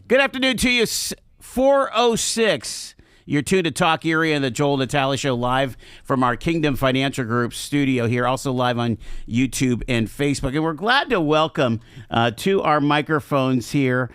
Good afternoon to you. 4:06. You're tuned to Talk Erie and the Joel Natale Show live from our Kingdom Financial Group studio here, also live on YouTube and Facebook. And we're glad to welcome to our microphones here.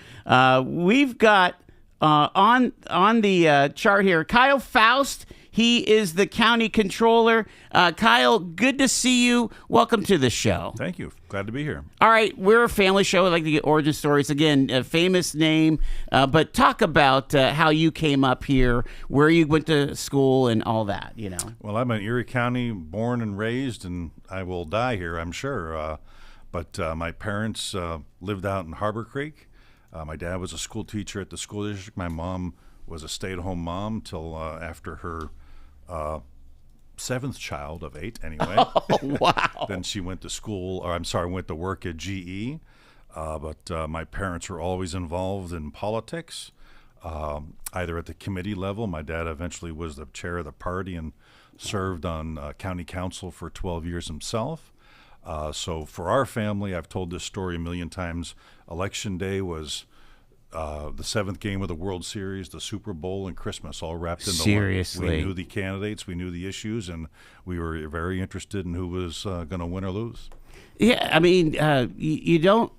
We've got on the chart here, Kyle Foust. He is the county controller. Kyle, good to see you. Welcome to the show. Thank you. Glad to be here. All right, we're a family show. I like to get origin stories. Again, a famous name, but talk about how you came up here, where you went to school, and all that, you know. Well, I'm in Erie County, born and raised, and I will die here, I'm sure. But my parents lived out in Harbor Creek. My dad was a school teacher at the school district. My mom was a stay-at-home mom till after her seventh child of 8, anyway. Oh, wow. Then she went to went to work at GE. But my parents were always involved in politics, either at the committee level. My dad eventually was the chair of the party and served on county council for 12 years himself. So for our family, I've told this story a million times. Election day was the 7th game of the World Series, the Super Bowl, and Christmas all wrapped into one. Seriously. We knew the candidates, we knew the issues, and we were very interested in who was going to win or lose. Yeah, I mean, you don't.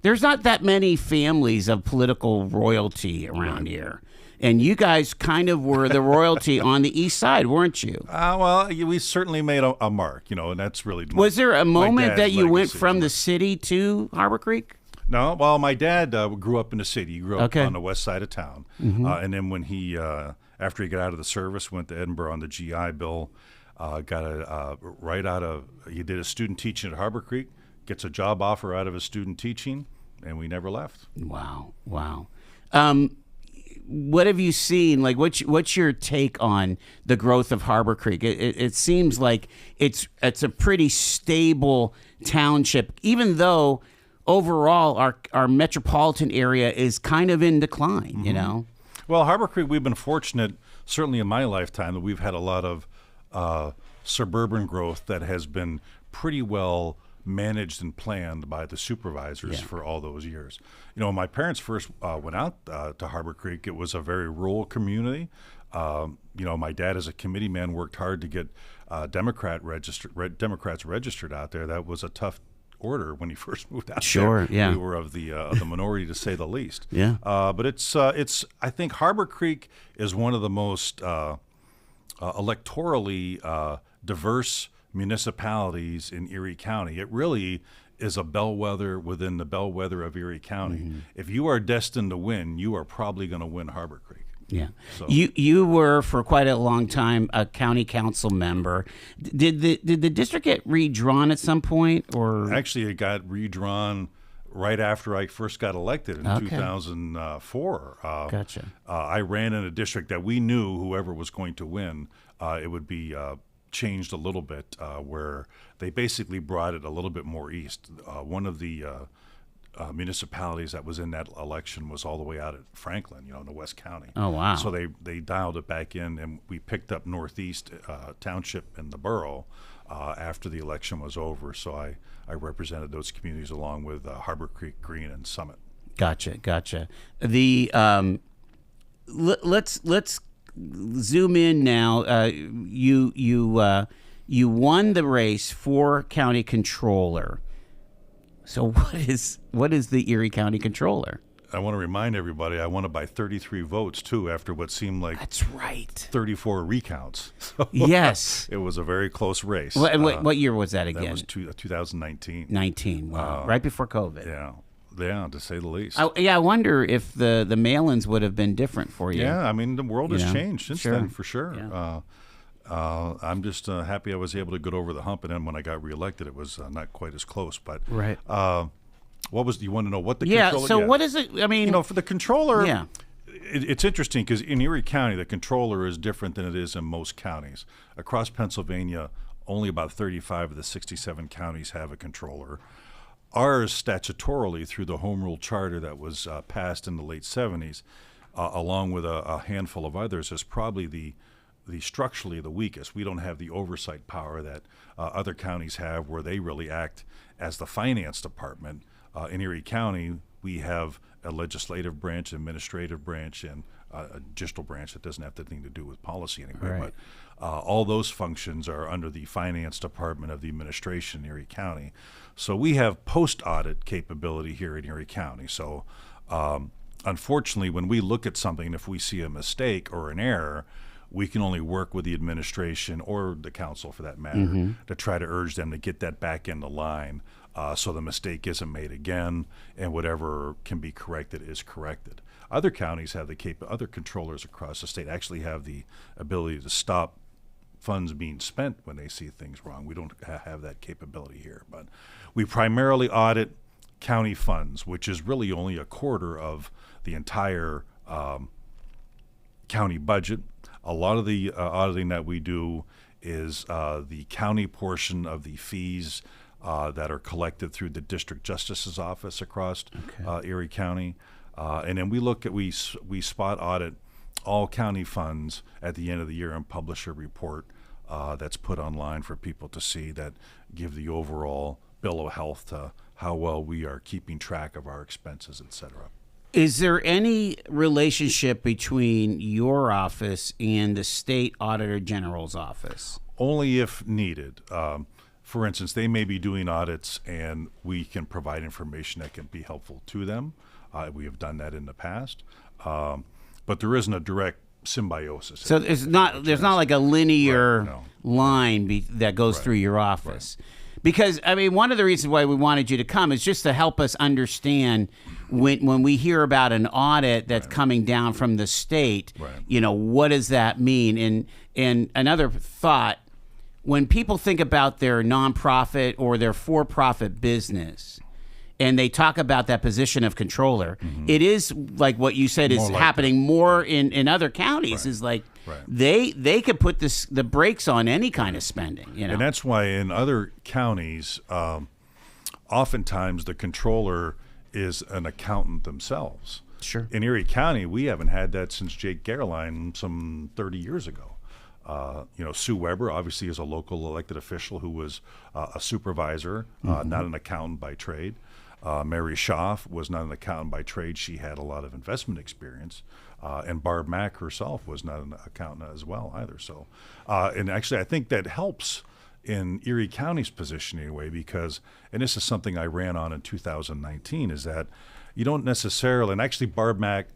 There's not that many families of political royalty around here. And you guys kind of were the royalty on the east side, weren't you? Well, we certainly made a mark, and that's really. Was there a moment that you went legacy. from the city to Harbor Creek? No, well, my dad grew up in the city. He grew up Okay. on the west side of town. And then when he, after he got out of the service, went to Edinburgh on the GI Bill, he did a student teaching at Harbor Creek, gets a job offer out of his student teaching, and we never left. Wow. What have you seen? Like, what's your take on the growth of Harbor Creek? It seems like it's a pretty stable township, even though overall our metropolitan area is kind of in decline, you know? Well, Harbor Creek, we've been fortunate, certainly in my lifetime, that we've had a lot of suburban growth that has been pretty well managed and planned by the supervisors for all those years. When my parents first went out to Harbor Creek, it was a very rural community. My dad, as a committee man, worked hard to get Democrats registered out there. That was a tough order when he first moved out. Sure, there. yeah. We were of the minority, to say the least. Yeah. But it's I think Harbor Creek is one of the most electorally diverse municipalities in Erie County. It really is a bellwether within the bellwether of Erie County. If you are destined to win, you are probably going to win Harbor Creek. Yeah. So. You were for quite a long time a county council member. Did the district get redrawn at some point, or actually it got redrawn right after I first got elected in 2004. Gotcha. I ran in a district that we knew whoever was going to win, it would be changed a little bit, where they basically brought it a little bit more east. One of the municipalities that was in that election was all the way out at Franklin, in the West County. Oh, wow. So they dialed it back in, and we picked up Northeast Township and the borough after the election was over. So I represented those communities along with Harbor Creek, Green, and Summit. Gotcha. The let's zoom in now. You won the race for county controller. So what is the Erie County Controller? I want to remind everybody I won it by 33 votes, too, after what seemed like That's right. 34 recounts. So Yes. It was a very close race. What year was that again? That was 2019. 19. Wow. Right before COVID. Yeah, to say the least. I wonder if the mail-ins would have been different for you. Yeah, I mean, the world has changed since then, for sure. Yeah. I'm just happy I was able to get over the hump, and then when I got reelected, it was not quite as close. But right. You want to know what the controller? So what is it? I mean, for the controller, yeah. It's interesting because in Erie County, the controller is different than it is in most counties. Across Pennsylvania, only about 35 of the 67 counties have a controller. Ours, statutorily, through the Home Rule Charter that was passed in the late 70s, along with a handful of others, is probably the structurally the weakest. We don't have the oversight power that other counties have, where they really act as the finance department. In Erie County, we have a legislative branch, administrative branch, and a judicial branch that doesn't have anything to do with policy anyway. Right. But all those functions are under the finance department of the administration in Erie County. So we have post-audit capability here in Erie County. So unfortunately, when we look at something, if we see a mistake or an error, we can only work with the administration or the council, for that matter, to try to urge them to get that back in the line so the mistake isn't made again, and whatever can be corrected is corrected. Other counties have other controllers across the state actually have the ability to stop funds being spent when they see things wrong. We don't have that capability here, but we primarily audit county funds, which is really only a quarter of the entire county budget. A lot of the auditing that we do is the county portion of the fees that are collected through the district justice's office across Erie County, and then we spot audit all county funds at the end of the year and publish a report that's put online for people to see, that give the overall bill of health to how well we are keeping track of our expenses, et cetera. Is there any relationship between your office and the state auditor general's office? Only if needed. For instance, they may be doing audits and we can provide information that can be helpful to them. We have done that in the past. But there isn't a direct symbiosis. So there's not like a linear line that goes through your office. Right. Because, I mean, one of the reasons why we wanted you to come is just to help us understand when we hear about an audit that's coming down from the state, what does that mean? And another thought, when people think about their nonprofit or their for-profit business, and they talk about that position of controller, it is like what you said is happening more in other counties. Is like they could put the brakes on any kind of spending. And that's why in other counties, oftentimes the controller is an accountant themselves. Sure. In Erie County, we haven't had that since Jake Gerline some 30 years ago. Sue Weber obviously is a local elected official who was a supervisor, not an accountant by trade. Mary Schaff was not an accountant by trade. She had a lot of investment experience. And Barb Mack herself was not an accountant as well either. So, and actually I think that helps in Erie County's position anyway, because, and this is something I ran on in 2019, is that you don't necessarily, and actually Barb Mack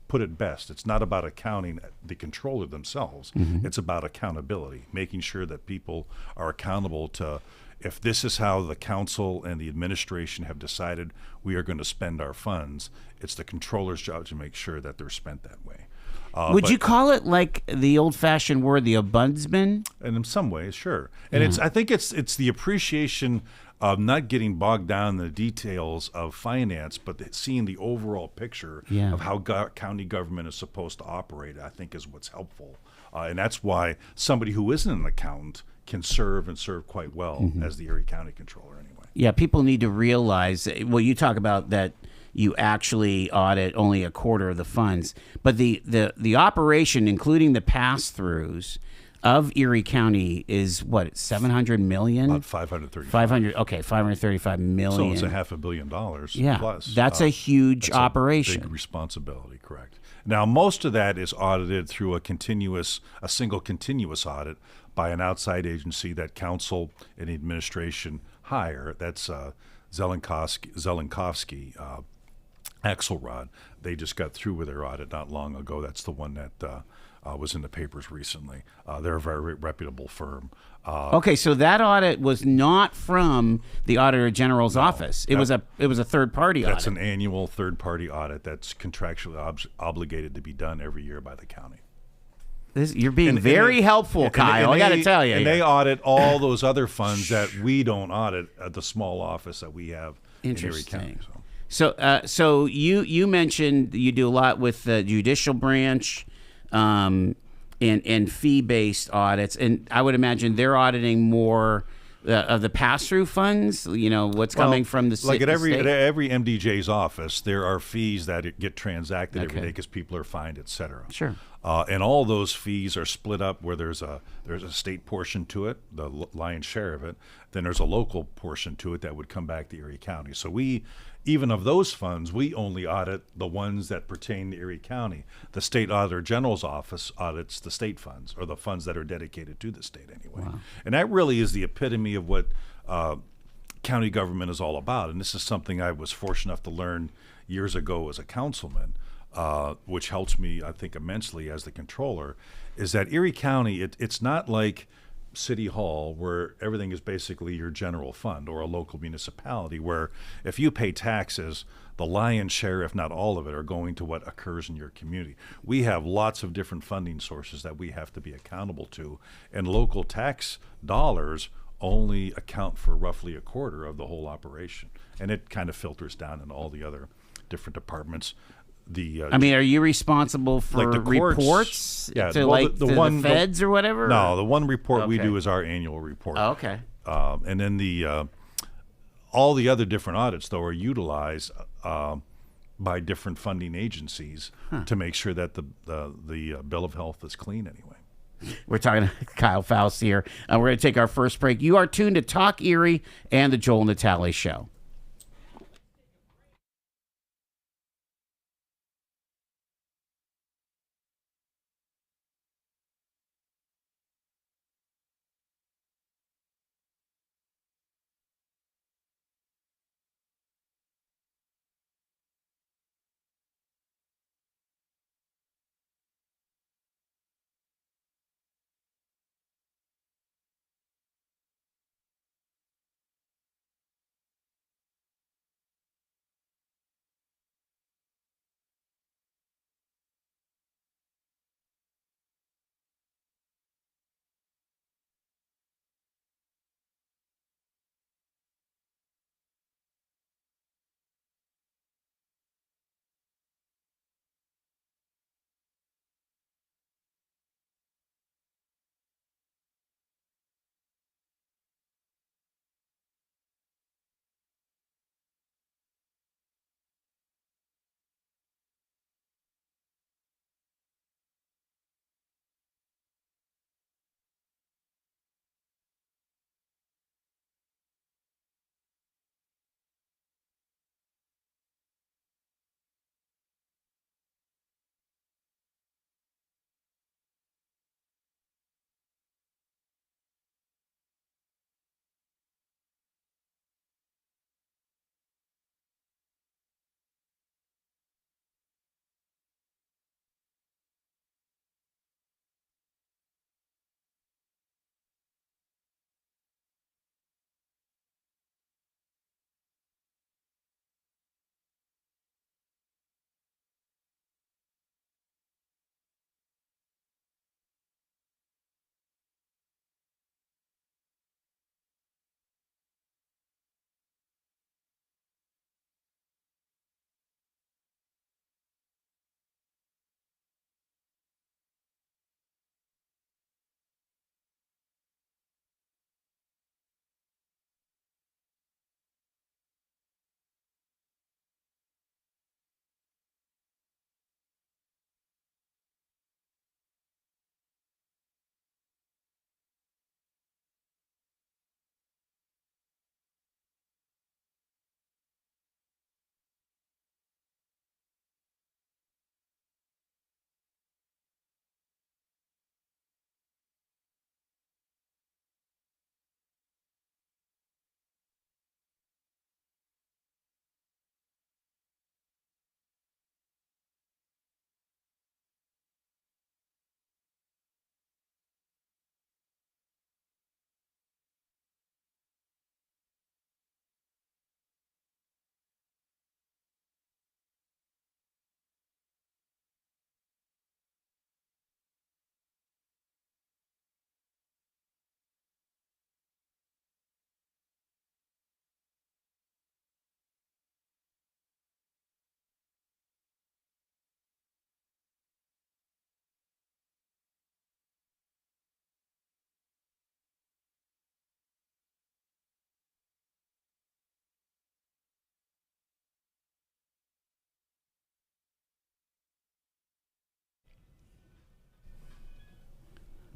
put it best, it's not about accounting the controller themselves, it's about accountability, making sure that people are accountable to, if this is how the council and the administration have decided we are going to spend our funds, it's the controller's job to make sure that they're spent that way. Would you call it like the old-fashioned word, the ombudsman? And in some ways, sure. And I think it's the appreciation of not getting bogged down in the details of finance, but seeing the overall picture of how county government is supposed to operate, I think is what's helpful. And that's why somebody who isn't an accountant can serve quite well as the Erie County Controller anyway. Yeah, people need to realize, well, you talk about that you actually audit only a quarter of the funds, but the operation, including the pass-throughs of Erie County, is what, $700 million? About $535. $535 million. So it's $500 million plus. That's a huge operation. A big responsibility, correct. Now, most of that is audited through a single continuous audit by an outside agency that council and the administration hire. That's Zelenkovsky, Axelrod. They just got through with their audit not long ago. That's the one that was in the papers recently. They're a very reputable firm. Okay, so that audit was not from the Auditor General's office. It was a third-party audit. That's an annual third-party audit that's contractually obligated to be done every year by the county. You're being very helpful, Kyle. I got to tell you. And they audit all those other funds that we don't audit at the small office that we have in Erie County. So you mentioned you do a lot with the judicial branch and fee-based audits, and I would imagine they're auditing more of the pass-through funds. What's coming from the like at every MDJ's office, there are fees that get transacted every day because people are fined, et cetera. Sure. And all those fees are split up where there's a state portion to it, the lion's share of it. Then there's a local portion to it that would come back to Erie County. So we, even of those funds, we only audit the ones that pertain to Erie County. The state auditor general's office audits the state funds, or the funds that are dedicated to the state anyway. Wow. And that really is the epitome of what county government is all about. And this is something I was fortunate enough to learn years ago as a councilman. Which helps me, I think, immensely as the controller, is that Erie County, it's not like City Hall where everything is basically your general fund, or a local municipality where if you pay taxes, the lion's share, if not all of it, are going to what occurs in your community. We have lots of different funding sources that we have to be accountable to, and local tax dollars only account for roughly a quarter of the whole operation. And it kind of filters down in all the other different departments. I mean, are you responsible for like the courts, reports yeah, to well, like the feds or whatever? No, the one report we Okay. do is our annual report. Oh, okay. And then all the other different audits, though, are utilized by different funding agencies to make sure that the bill of health is clean anyway. We're talking to Kyle Foust here. We're going to take our first break. You are tuned to Talk Erie and the Joel Natale Show.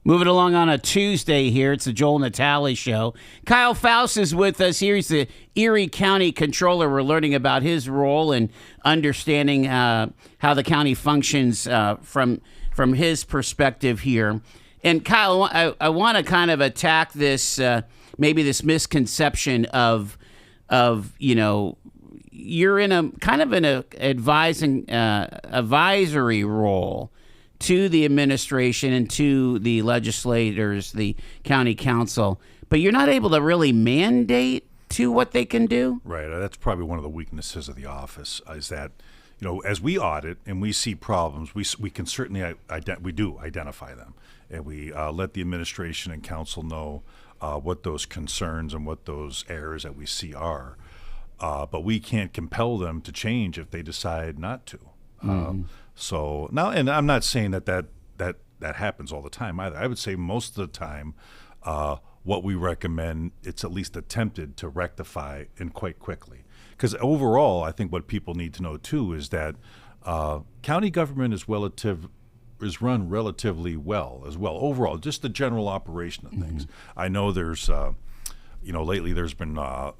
Moving along on a Tuesday here, it's the Joel Natale Show. Kyle Foust is with us here. He's the Erie County Controller. We're learning about his role and understanding how the county functions from his perspective here. And Kyle, I want to kind of attack this maybe this misconception of you're in a kind of an advisory role to the administration and to the legislators, the county council, but you're not able to really mandate to what they can do? Right. That's probably one of the weaknesses of the office is that, as we audit and we see problems, we can certainly we do identify them, and we let the administration and council know what those concerns and what those errors that we see are. But we can't compel them to change if they decide not to. So now, and I'm not saying that happens all the time either. I would say most of the time, what we recommend, it's at least attempted to rectify and quite quickly. Because overall, I think what people need to know too is that county government is run relatively well as well. Overall, just the general operation of things. I know there's lately there's been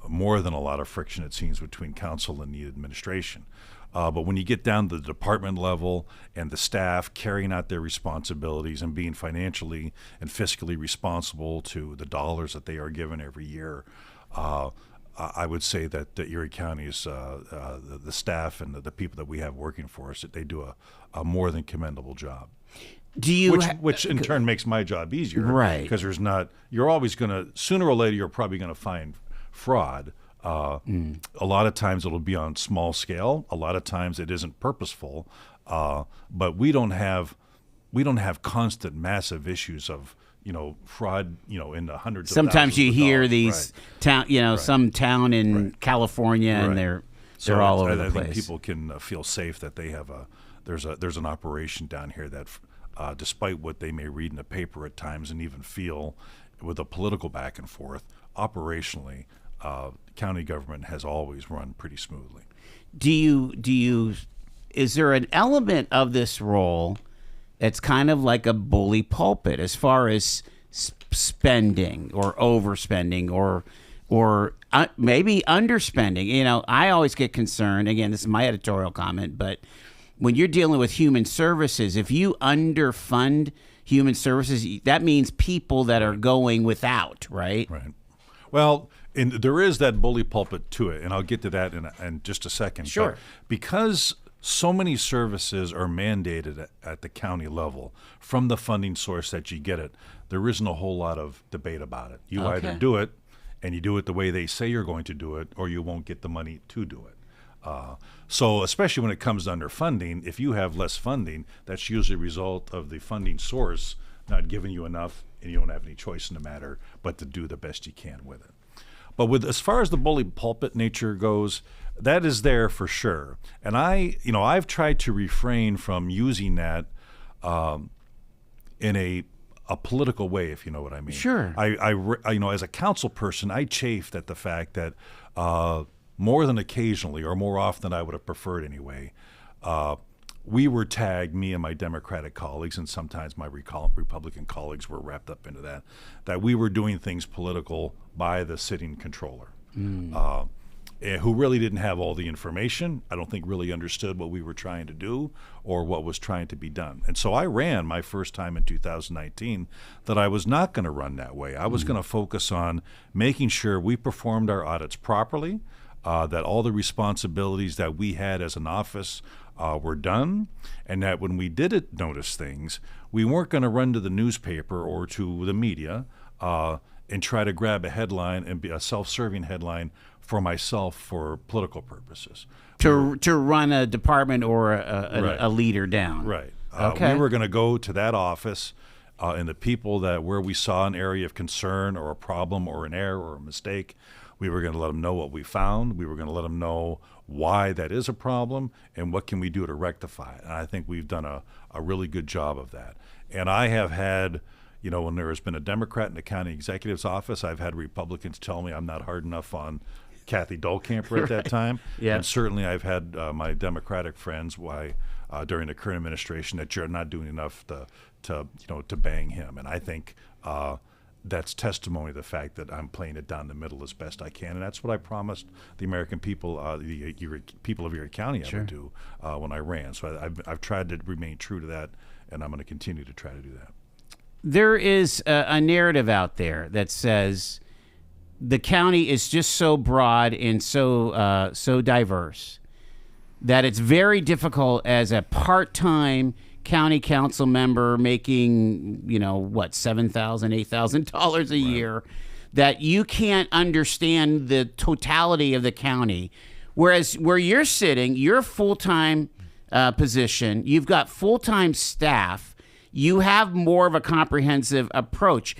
more than a lot of friction, it seems, between council and the administration. But when you get down to the department level and the staff carrying out their responsibilities and being financially and fiscally responsible to the dollars that they are given every year, I would say that the Erie County's the staff and the people that we have working for us, that they do a more than commendable job. Do you which in turn makes my job easier, right? Because you're always going to, sooner or later, you're probably going to find fraud. A lot of times it'll be on small scale. A lot of times it isn't purposeful. But we don't have constant massive issues of fraud. In the hundreds. Sometimes of you hear dollars. these Right. some town in Right. California, and Right. they're all over the I place. think people can feel safe that they have there's an operation down here that, despite what they may read in the paper at times and even feel with a political back and forth, operationally, county government has always run pretty smoothly. Is there an element of this role that's kind of like a bully pulpit as far as spending or overspending or maybe underspending? I always get concerned, again, this is my editorial comment, but when you're dealing with human services, if you underfund human services, that means people that are going without, right? Right. Well, and there is that bully pulpit to it, and I'll get to that in just a second. Sure. But because so many services are mandated at the county level from the funding source that you get it, there isn't a whole lot of debate about it. You either do it, and you do it the way they say you're going to do it, or you won't get the money to do it. So especially when it comes to underfunding, if you have less funding, that's usually a result of the funding source not giving you enough, and you don't have any choice in the matter but to do the best you can with it. But as far as the bully pulpit nature goes, that is there for sure. And I've tried to refrain from using that in a political way, if you know what I mean. Sure. I as a council person, I chafed at the fact that more than occasionally, or more often than I would have preferred anyway, we were tagged, me and my Democratic colleagues, and sometimes my Republican colleagues were wrapped up into that we were doing things political by the sitting controller, who really didn't have all the information. I don't think really understood what we were trying to do or what was trying to be done. And so I ran my first time in 2019 that I was not going to run that way. I was going to focus on making sure we performed our audits properly, that all the responsibilities that we had as an office were done, and that when we did notice things, we weren't going to run to the newspaper or to the media and try to grab a headline and be a self-serving headline for myself for political purposes. To run a department or a leader down. Right. Okay. We were going to go to that office and the people where we saw an area of concern or a problem or an error or a mistake, we were going to let them know what we found. We were going to let them know why that is a problem and what can we do to rectify it. And I think we've done a really good job of that. And I have had, when there has been a Democrat in the county executive's office, I've had Republicans tell me I'm not hard enough on Kathy Dahlkamper at that time. Yeah. And certainly I've had my Democratic friends during the current administration that you're not doing enough to bang him. And I think that's testimony to the fact that I'm playing it down the middle as best I can, and that's what I promised the American people, the people of Erie County, I would do when I ran. So I've tried to remain true to that, and I'm going to continue to try to do that. There is a narrative out there that says the county is just so broad and so diverse that it's very difficult as a part-time county council member making, $7,000, $8,000 a year, that you can't understand the totality of the county. Whereas where you're sitting, you're a full-time position, you've got full-time staff, you have more of a comprehensive approach.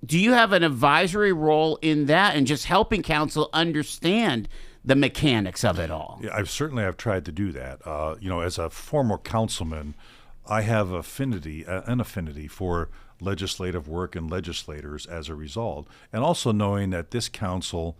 Do you have an advisory role in that and just helping council understand the mechanics of it all? Yeah, I've tried to do that. As a former councilman, I have an affinity for legislative work and legislators as a result, and also knowing that this council,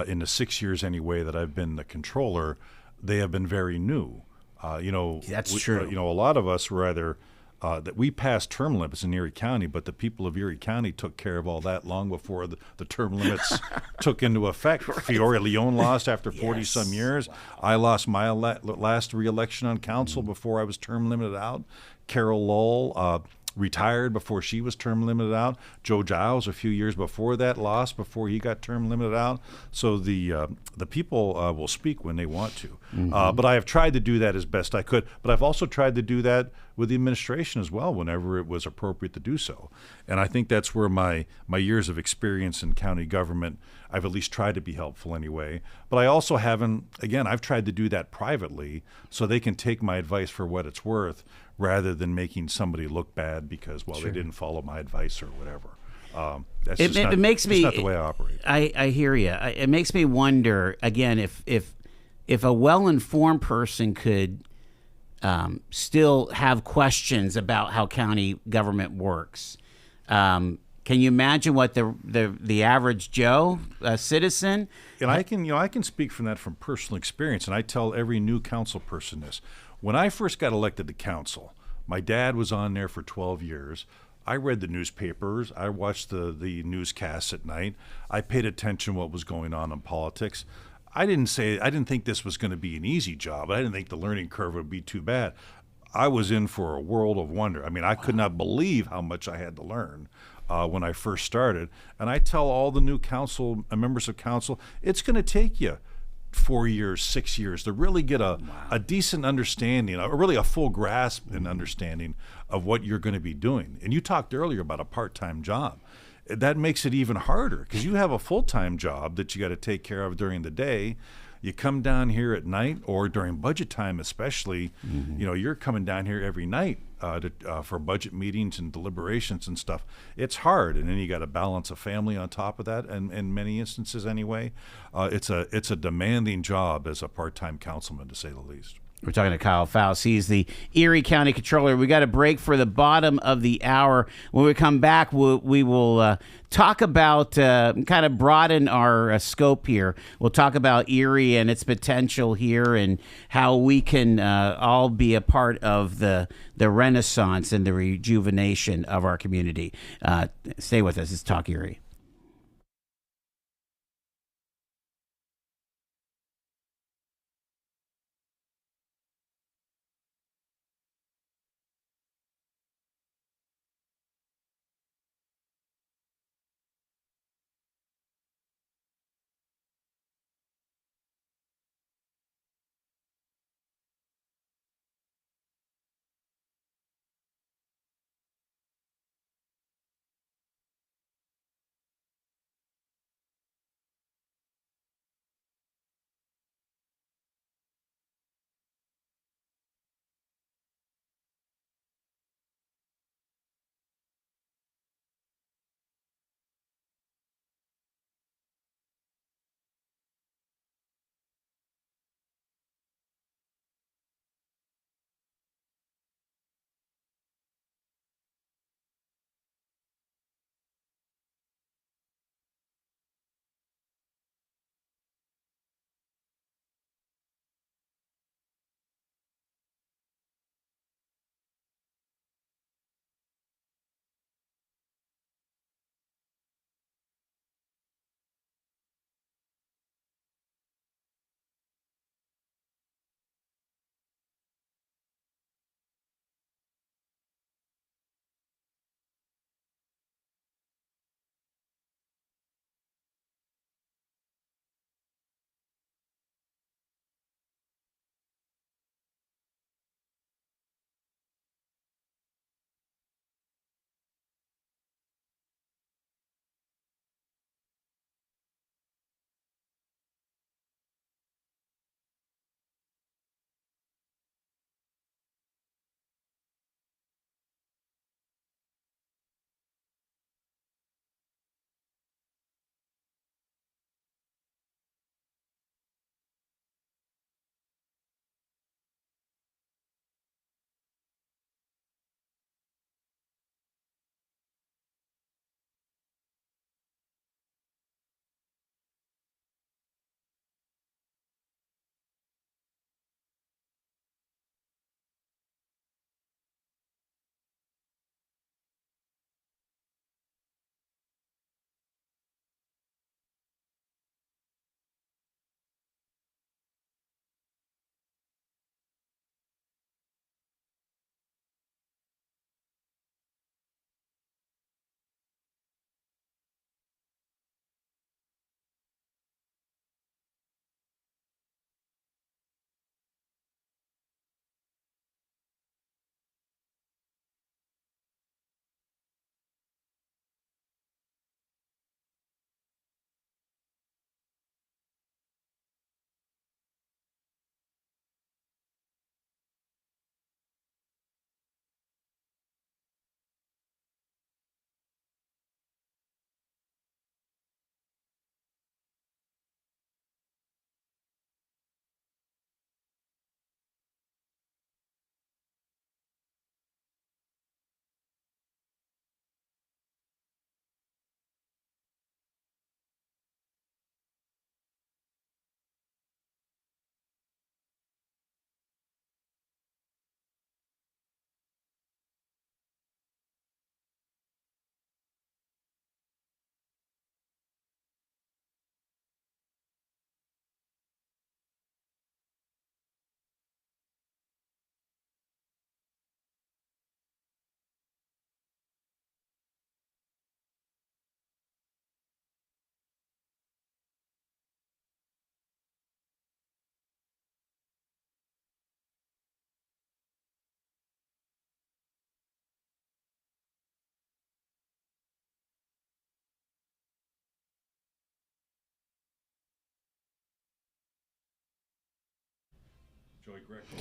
in the 6 years anyway that I've been the controller, they have been very new. That's true. A lot of us were either that we passed term limits in Erie County, but the people of Erie County took care of all that long before the term limits took into effect. Right. Fiore Leone lost after 40-some years. Wow. I lost my last re-election on council before I was term limited out. Carol Lowell retired before she was term limited out. Joe Giles, a few years before that, lost before he got term limited out. So the people will speak when they want to. But I have tried to do that as best I could. But I've also tried to do that with the administration as well whenever it was appropriate to do so. And I think that's where my years of experience in county government, I've at least tried to be helpful anyway. But I also haven't, again, I've tried to do that privately so they can take my advice for what it's worth rather than making somebody look bad because, they didn't follow my advice or whatever. That's not the way I operate. I hear you. It makes me wonder, again, if a well-informed person could still have questions about how county government works. Can you imagine what the average Joe citizen? And I can speak from personal experience, and I tell every new council person this. When I first got elected to council, my dad was on there for 12 years. I read the newspapers. I watched the newscasts at night. I paid attention to what was going on in politics. I didn't think this was going to be an easy job. I didn't think the learning curve would be too bad. I was in for a world of wonder. I mean, I could not believe how much I had to learn when I first started. And I tell all the new members of council, it's going to take you 4 years, 6 years to really get a decent understanding, really a full grasp and understanding of what you're going to be doing. And you talked earlier about a part-time job. That makes it even harder because you have a full-time job that you got to take care of during the day. You come down here at night or during budget time especially, you're coming down here every night for budget meetings and deliberations and stuff. It's hard, and then you got to balance a family on top of that, and in many instances anyway. It's a demanding job as a part-time councilman, to say the least. We're talking to Kyle Foust. He's the Erie County Controller. We got a break for the bottom of the hour. When we come back, we will talk about, kind of broaden our scope here. We'll talk about Erie and its potential here and how we can all be a part of the renaissance and the rejuvenation of our community. Stay with us. It's Talk Erie.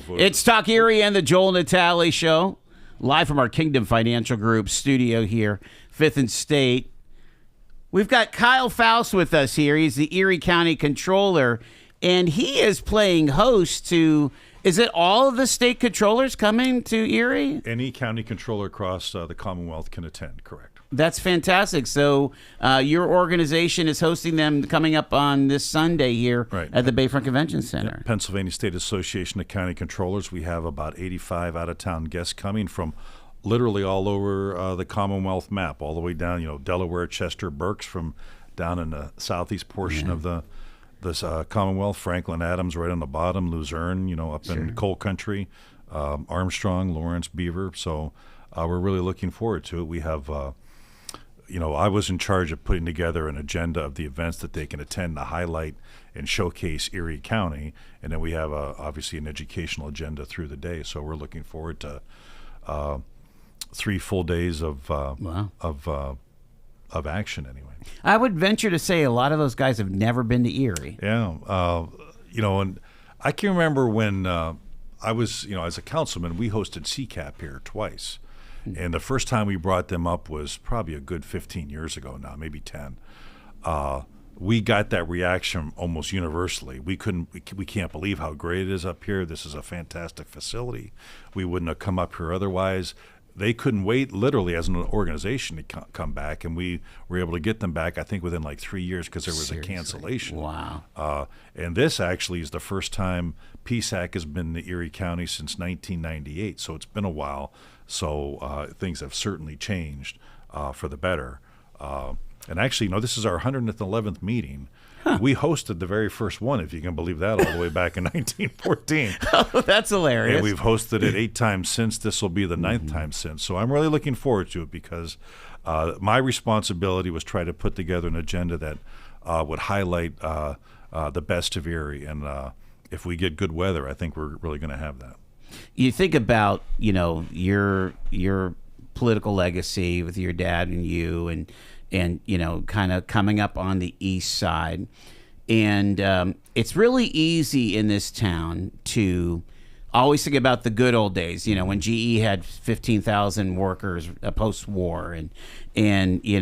It's Talk Erie and the Joel Natale Show, live from our Kingdom Financial Group studio here, 5th and State. We've got Kyle Foust with us here. He's the Erie County Controller, and he is playing host to, is it all of the state controllers coming to Erie? Any county controller across the Commonwealth can attend, correct. That's fantastic. So your organization is hosting them coming up on this Sunday here at the Bayfront Convention Center. Pennsylvania State Association of County Controllers. We have about 85 out-of-town guests coming from literally all over the Commonwealth map, all the way down, Delaware, Chester, Berks, from down in the southeast portion of the Commonwealth, Franklin, Adams right on the bottom, Luzerne, up in coal country, Armstrong, Lawrence, Beaver. So we're really looking forward to it. We have I was in charge of putting together an agenda of the events that they can attend to highlight and showcase Erie County, and then we have obviously an educational agenda through the day. So we're looking forward to 3 full days of action anyway. I would venture to say a lot of those guys have never been to Erie. Yeah, and I can remember when I was, as a councilman, we hosted CCAP here twice. And the first time we brought them up was probably a good 15 years ago now, maybe 10. We got that reaction almost universally. We can't believe how great it is up here. This is a fantastic facility. We wouldn't have come up here otherwise. They couldn't wait, literally, as an organization, to come back, and we were able to get them back, I think, within like 3 years because there was a cancellation. Wow. And this actually is the first time PSAC has been in Erie County since 1998, so it's been a while. So things have certainly changed for the better. And actually, this is our 111th meeting. Huh. We hosted the very first one, if you can believe that, all the way back in 1914. Oh, that's hilarious. And we've hosted it 8 times since. This will be the 9th time since. So I'm really looking forward to it because my responsibility was try to put together an agenda that would highlight the best of Erie. And if we get good weather, I think we're really going to have that. You think about, your political legacy with your dad and you and kind of coming up on the east side. And it's really easy in this town to always think about the good old days, when GE had 15,000 workers post-war and you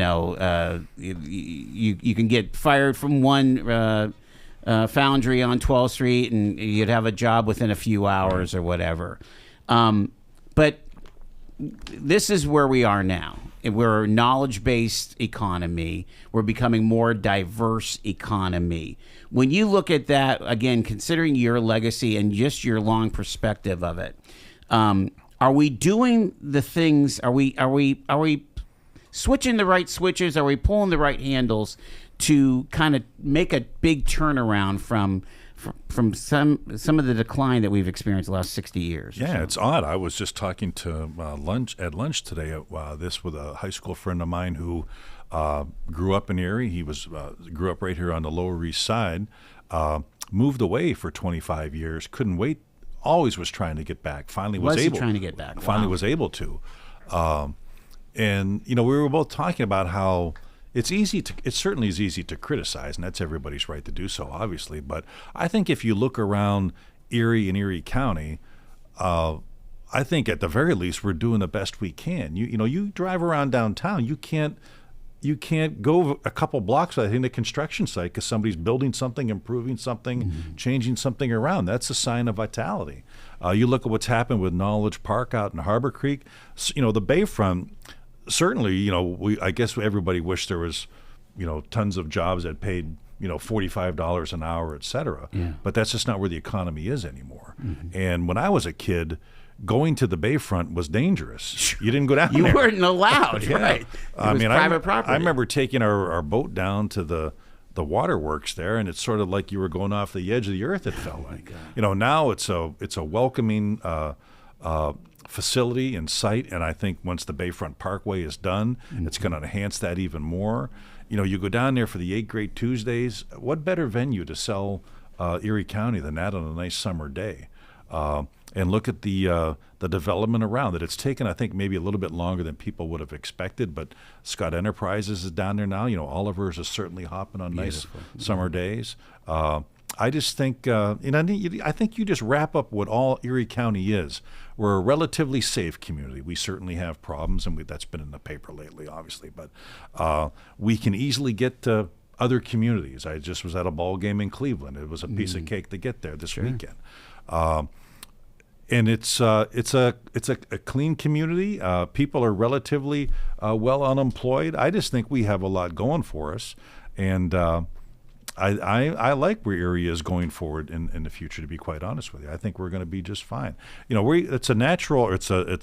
can get fired from one foundry on 12th Street and you'd have a job within a few hours or whatever. But this is where we are now. We're a knowledge-based economy. We're becoming more diverse economy. When you look at that, again, considering your legacy and just your long perspective of it, are we doing the things? Are we switching the right switches? Are we pulling the right handles to kind of make a big turnaround from some of the decline that we've experienced the last 60 years? Yeah, it's odd. I was just talking to lunch today. This with a high school friend of mine who grew up in Erie. He grew up right here on the Lower East Side. Moved away for 25 years. Couldn't wait. Always was trying to get back. Finally was able. Trying to get back. Finally was able to. And we were both talking about how it certainly is easy to criticize, and that's everybody's right to do so, obviously. But I think if you look around Erie and Erie County, I think at the very least we're doing the best we can. You drive around downtown, you can't go a couple blocks without hitting a construction site because somebody's building something, improving something, changing something around. That's a sign of vitality. You look at what's happened with Knowledge Park out in Harbor Creek. The Bayfront. Certainly, I guess everybody wished there was, tons of jobs that paid, $45 an hour, et cetera. Yeah. But that's just not where the economy is anymore. And when I was a kid, going to the Bayfront was dangerous. You didn't go down there. You weren't allowed, right? It was private property. I remember taking our boat down to the waterworks there, and it's sort of like you were going off the edge of the earth, it felt like. Now it's a welcoming facility and site, and I think once the Bayfront Parkway is done, it's going to enhance that even more. You go down there for the 8 Great Tuesdays. What better venue to sell Erie County than that on a nice summer day? And look at the development around it. It's taken, I think, maybe a little bit longer than people would have expected, but Scott Enterprises is down there now. Oliver's is certainly hopping on nice summer days. I just think, I think you just wrap up what all Erie County is. We're a relatively safe community. We certainly have problems, and that's been in the paper lately, obviously. But we can easily get to other communities. I just was at a ball game in Cleveland. It was a piece of cake to get there this weekend. And it's a clean community. People are relatively well unemployed. I just think we have a lot going for us, and I like where Erie is going forward in the future. To be quite honest with you, I think we're going to be just fine. It's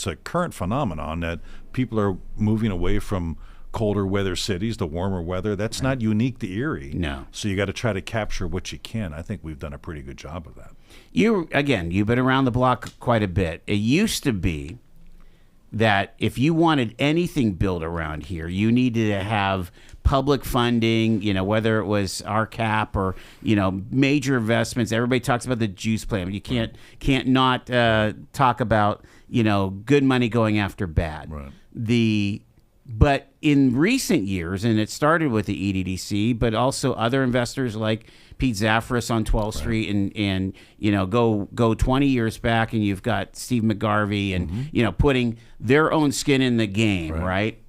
a current phenomenon that people are moving away from colder weather cities to warmer weather. That's not unique to Erie. No. So you got to try to capture what you can. I think we've done a pretty good job of that. You've been around the block quite a bit. It used to be that if you wanted anything built around here, you needed to have public funding, whether it was RCAP or, major investments. Everybody talks about the juice plan, but you can't not talk about, good money going after bad. Right. But in recent years, and it started with the EDDC, but also other investors like Pete Zafiris on 12th Street, and go 20 years back, and you've got Steve McGarvey, and putting their own skin in the game, right?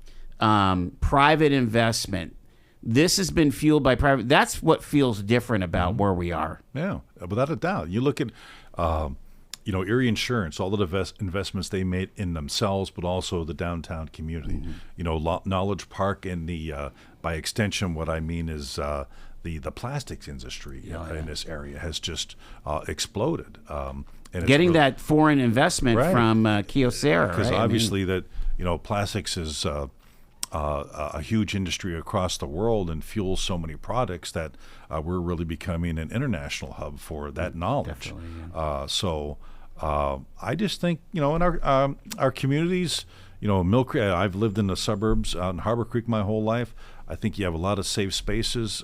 Private investment. This has been fueled by private. That's what feels different about where we are. Yeah, without a doubt. You look at Erie Insurance, all the investments they made in themselves, but also the downtown community. Knowledge Park, and by extension, what I mean is the plastics industry in this area has just exploded. And getting that foreign investment from Kyocera, because obviously plastics is a huge industry across the world and fuels so many products that we're really becoming an international hub for that knowledge. So I just think, in our communities, Mill Creek, I've lived in the suburbs out in Harbor Creek my whole life. I think you have a lot of safe spaces,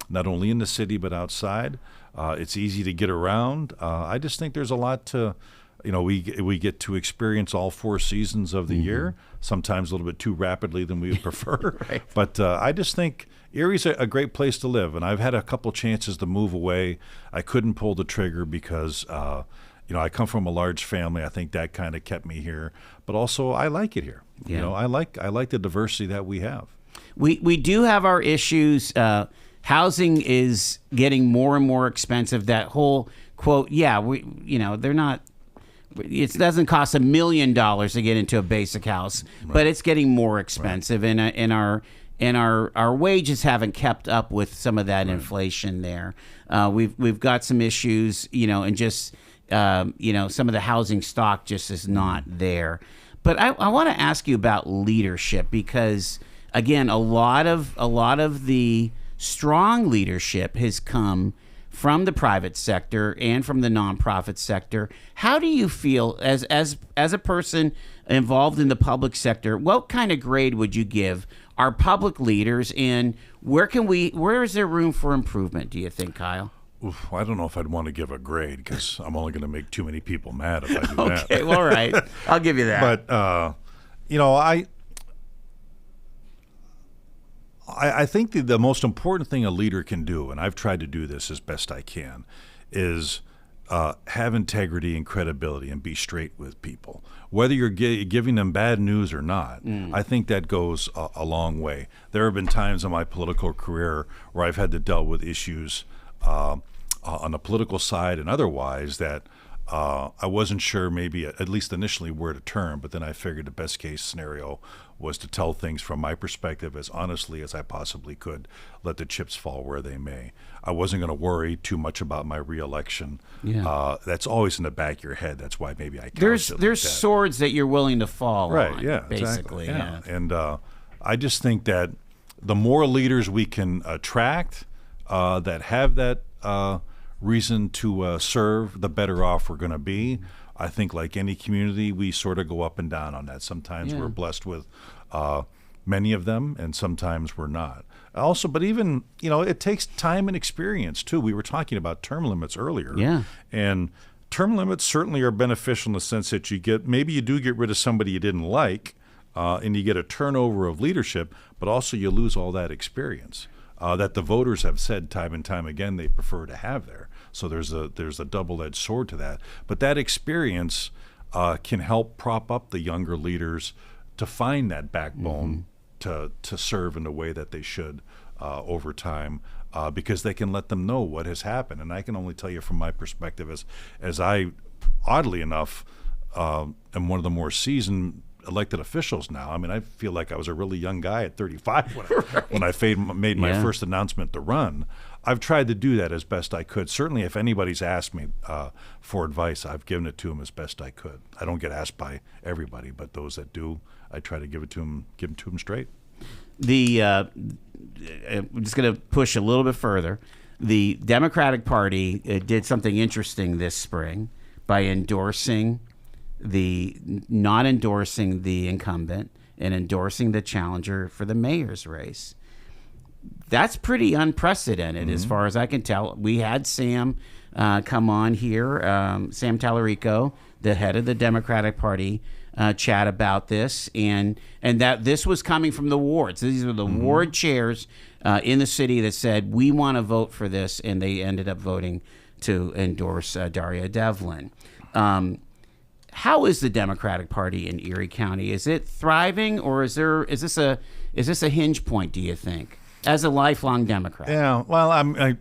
not only in the city but outside. It's easy to get around. I just think there's a lot to, we get to experience all 4 seasons of the year, sometimes a little bit too rapidly than we would prefer. But I just think Erie's a great place to live, and I've had a couple chances to move away. I couldn't pull the trigger because I come from a large family. I think that kind of kept me here, but also I like it here. I like the diversity that we have. We do have our issues. Housing is getting more and more expensive. That whole quote, they're not. It doesn't cost $1 million to get into a basic house, but it's getting more expensive, and our wages haven't kept up with some of that inflation there. We've got some issues, and just some of the housing stock just is not there. But I want to ask you about leadership, because again, a lot of the strong leadership has come from the private sector and from the nonprofit sector. How do you feel as a person involved in the public sector? What kind of grade would you give our public leaders, and where is there room for improvement, do you think, Kyle? Oof, I don't know if I'd want to give a grade, because I'm only going to make too many people mad if I do that. Okay, well, all right. I'll give you that. But, I think the most important thing a leader can do, and I've tried to do this as best I can, is have integrity and credibility and be straight with people. Whether you're giving them bad news or not, I think that goes a long way. There have been times in my political career where I've had to deal with issues on the political side and otherwise that I wasn't sure, maybe at least initially, where to turn, but then I figured the best case scenario was to tell things from my perspective as honestly as I possibly could, let the chips fall where they may. I wasn't going to worry too much about my reelection. That's always in the back of your head. That's why maybe I there's swords that you're willing to fall on, basically. Exactly. And I just think that the more leaders we can attract that have that reason to serve, the better off we're going to be. I think, like any community, we sort of go up and down on that. Sometimes we're blessed with many of them, and sometimes we're not. Also, but even, it takes time and experience, too. We were talking about term limits earlier. And term limits certainly are beneficial in the sense that maybe you do get rid of somebody you didn't like, and you get a turnover of leadership, but also you lose all that experience. that the voters have said time and time again they prefer to have there. So there's a double-edged sword to that. But that experience can help prop up the younger leaders to find that backbone to serve in the way that they should over time, because they can let them know what has happened. And I can only tell you from my perspective, as I, oddly enough, am one of the more seasoned elected officials now. I mean, I feel like I was a really young guy at 35 when I made my first announcement to run. I've tried to do that as best I could. Certainly, if anybody's asked me for advice, I've given it to them as best I could. I don't get asked by everybody, but those that do, I try to give it to them straight. I'm just going to push a little bit further. The Democratic Party did something interesting this spring by not endorsing the incumbent and endorsing the challenger for the mayor's race. That's pretty unprecedented as far as I can tell. We had Sam come on here, Sam Tallarico, the head of the Democratic Party, chat about this, and that this was coming from the wards. These were the ward chairs in the city that said, we want to vote for this, and they ended up voting to endorse Daria Devlin. How is the Democratic Party in Erie County? Is it thriving, or is this a hinge point, do you think, as a lifelong Democrat? Yeah, well, I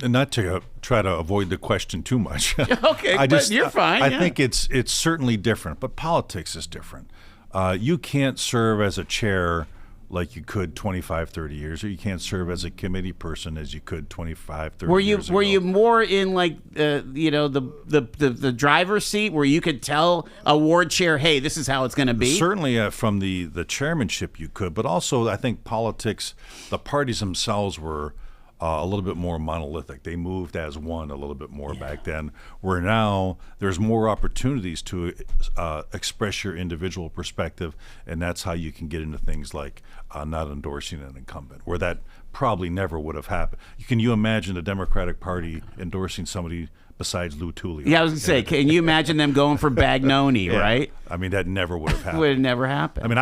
not to try to avoid the question too much. Okay, but you're fine. I think it's certainly different, but politics is different. You can't serve as a chair like you could 25, 30 years, or you can't serve as a committee person as you could 25, 30 years ago. Were you more in like the driver's seat where you could tell a ward chair, hey, this is how it's going to be? Certainly from the chairmanship you could, but also I think politics, the parties themselves were a little bit more monolithic. They moved as one a little bit more back then, where now there's more opportunities to express your individual perspective, and that's how you can get into things like not endorsing an incumbent, where that probably never would have happened. Can you imagine the Democratic Party endorsing somebody besides Lou Tullio? Yeah, I was going to say, can you imagine them going for Bagnoni, right? I mean, that never would have happened. Would have never happened. I mean,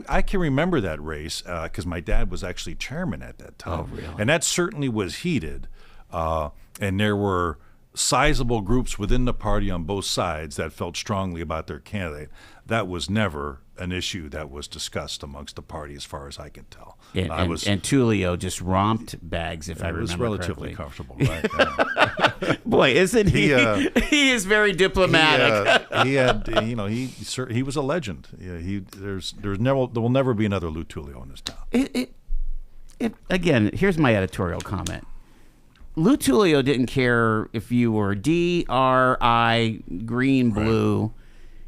I can remember that race because my dad was actually chairman at that time. Oh, really? And that certainly was heated. And there were sizable groups within the party on both sides that felt strongly about their candidate. That was never an issue that was discussed amongst the party, as far as I can tell. And Tullio just romped bags, if I remember correctly. It was relatively comfortable, right? Yeah. Boy, isn't he? He is very diplomatic. He was a legend. Yeah, there will never be another Lou Tullio in this town. Again, here's my editorial comment. Lou Tullio didn't care if you were D, R, I, green, blue. Right.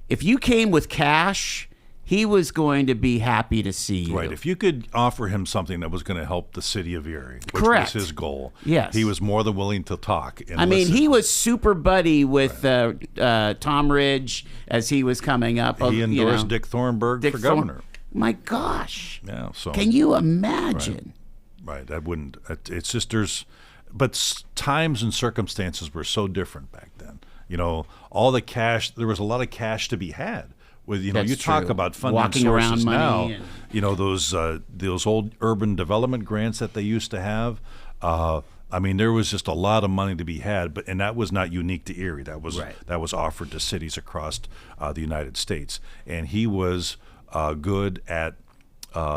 If you came with cash, he was going to be happy to see you. Right. If you could offer him something that was going to help the city of Erie, which Correct. was his goal, yes, he was more than willing to talk. And listen. He was super buddy with Tom Ridge as he was coming up. He endorsed Dick Thornburg for governor. My gosh. Yeah. So can you imagine? Right. I wouldn't. It's just but times and circumstances were so different back then. All the cash. There was a lot of cash to be had. With you talk about funding walking sources around money now. Those old urban development grants that they used to have. There was just a lot of money to be had, and that was not unique to Erie. That was offered to cities across the United States, and he was good at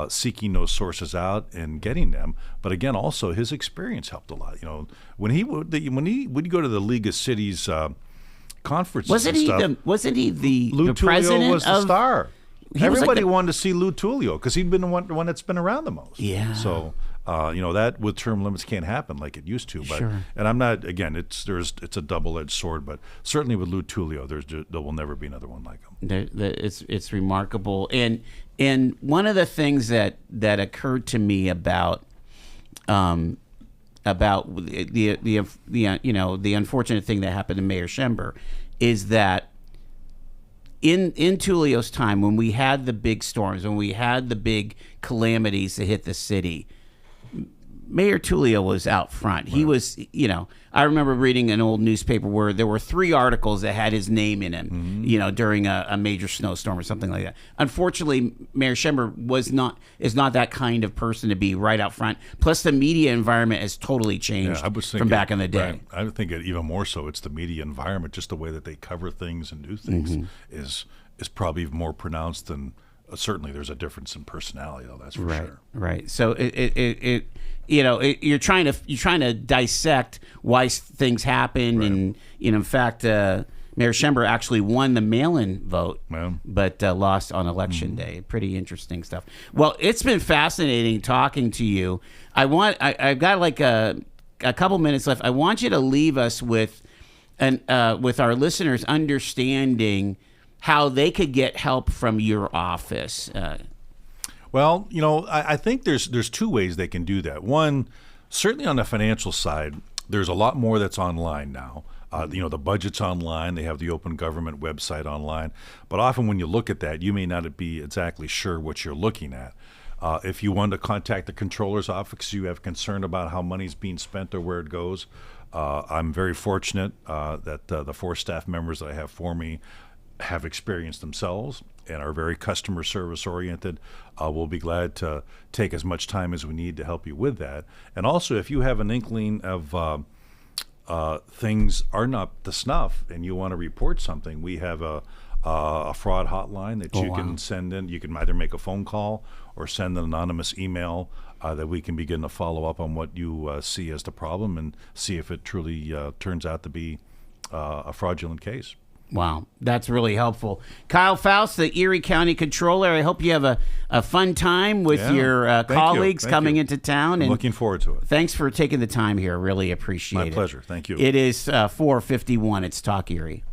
seeking those sources out and getting them. But again, also his experience helped a lot. When he would go to the League of Cities conferences, wasn't he the Lou president Tullio was the star? Everybody like wanted to see Lou Tullio because he'd been the one that's been around the most. Yeah. So that with term limits can't happen like it used to. But sure. And I'm not, again, it's a double-edged sword. But certainly with Lou Tullio, there will never be another one like him. It's remarkable. And one of the things that occurred to me about the unfortunate thing that happened to Mayor Schember is that in Tullio's time, when we had the big storms, when we had the big calamities that hit the city, Mayor Tullio was out front. He was, I remember reading an old newspaper where there were 3 articles that had his name in them, during a major snowstorm or something like that. Unfortunately, Mayor Schember is not that kind of person to be right out front. Plus, the media environment has totally changed from back in the day. Right, I would think even more so. It's the media environment, just the way that they cover things and do things is probably more pronounced than. Certainly, there's a difference in personality, though. That's for sure. Right. So you're trying to dissect why things happen, and in fact, Mayor Schember actually won the mail-in vote, but lost on election day. Pretty interesting stuff. Well, it's been fascinating talking to you. I've got like a couple minutes left. I want you to leave us with our listeners understanding how they could get help from your office. Well, I think there's 2 ways they can do that. One, certainly on the financial side, there's a lot more that's online now. The budget's online. They have the open government website online. But often when you look at that, you may not be exactly sure what you're looking at. If you want to contact the controller's office, you have concern about how money's being spent or where it goes. I'm very fortunate that the 4 staff members that I have for me have experienced themselves and are very customer service oriented. We'll be glad to take as much time as we need to help you with that. And also, if you have an inkling of things are not the snuff and you want to report something, we have a fraud hotline that you can send in. You can either make a phone call or send an anonymous email that we can begin to follow up on what you see as the problem and see if it truly turns out to be a fraudulent case. Wow, that's really helpful. Kyle Foust, the Erie County Controller. I hope you have a fun time with your colleagues coming into town. I'm looking forward to it. Than't for taking the time here. Really appreciate it. My pleasure. Thank you. It is 4:51. It's Talk Erie.